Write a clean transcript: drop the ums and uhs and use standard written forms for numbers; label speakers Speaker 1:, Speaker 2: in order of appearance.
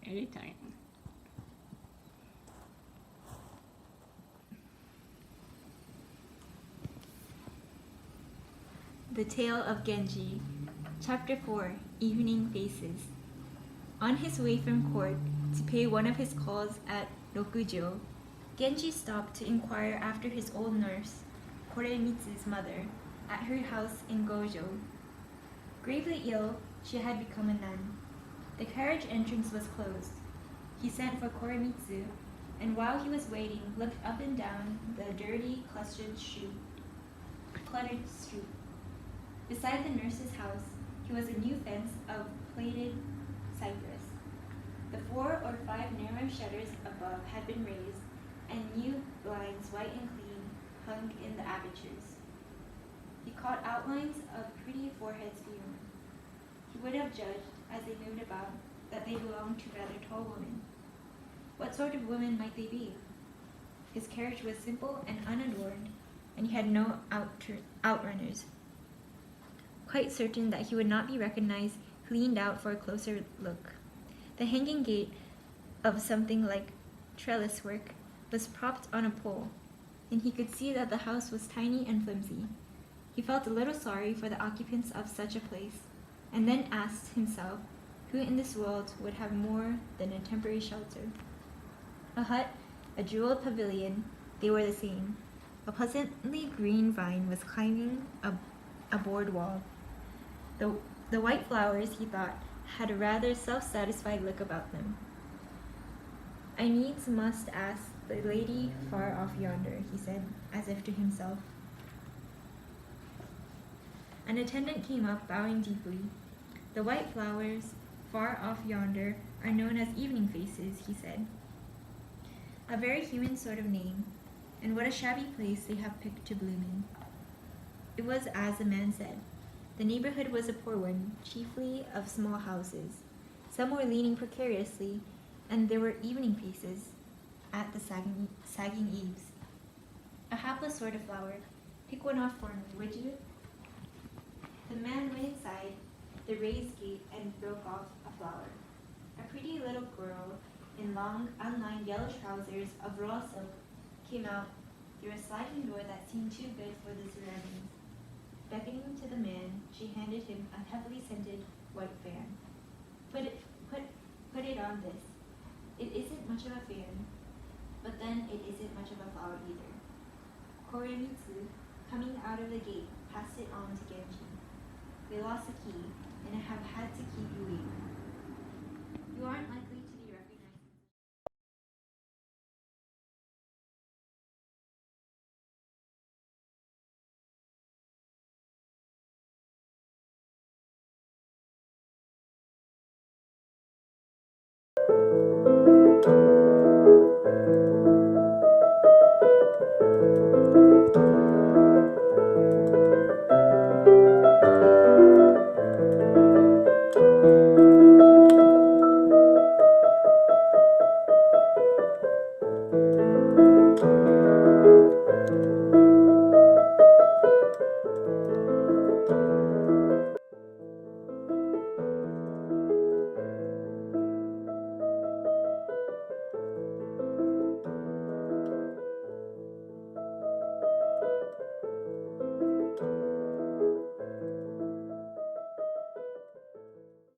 Speaker 1: Anytime.
Speaker 2: The Tale of Genji, Chapter 4, Evening Faces. On his way from court to pay one of his calls at Rokujo, Genji stopped to inquire after his old nurse, Koremitsu's mother, at her house in Gojo. Gravely ill, she had become a nun. The carriage entrance was closed. He sent for Koremitsu, and while he was waiting, looked up and down the dirty, cluttered street. Beside the nurse's house, was a new fence of plaited cypress. The 4 or 5 narrow shutters above had been raised, and new blinds, white and clean, hung in the apertures. He caught outlines of pretty foreheads beyond. He would have judged, as they moved about, that they belonged to rather tall women. What sort of women might they be? His carriage was simple and unadorned, and he had no outrunners. Quite certain that he would not be recognized, he leaned out for a closer look. The hanging gate, of something like trellis work, was propped on a pole, and he could see that the house was tiny and flimsy. He felt a little sorry for the occupants of such a place, and then asked himself who in this world would have more than a temporary shelter. A hut, a jeweled pavilion, they were the same. A pleasantly green vine was climbing a board wall. The white flowers, he thought, had a rather self-satisfied look about them. I needs must ask the lady far off yonder, he said, as if to himself. An attendant came up, bowing deeply. The white flowers far off yonder are known as evening faces, he said. A very human sort of name, and what a shabby place they have picked to bloom in. It was as the man said. The neighborhood was a poor one, chiefly of small houses. Some were leaning precariously, and there were evening faces at the sagging eaves. A hapless sort of flower. Pick one off for me, would you? The man went inside the raised gate and broke off a flower. A pretty little girl in long, unlined yellow trousers of raw silk came out through a sliding door that seemed too good for the surroundings. Beckoning to the man, she handed him a heavily scented white fan. Put it on this. It isn't much of a fan, but then it isn't much of a flower either. Koremitsu, coming out of the gate, passed it on to Genji. They lost the key, and I have had to keep you waiting. You aren't like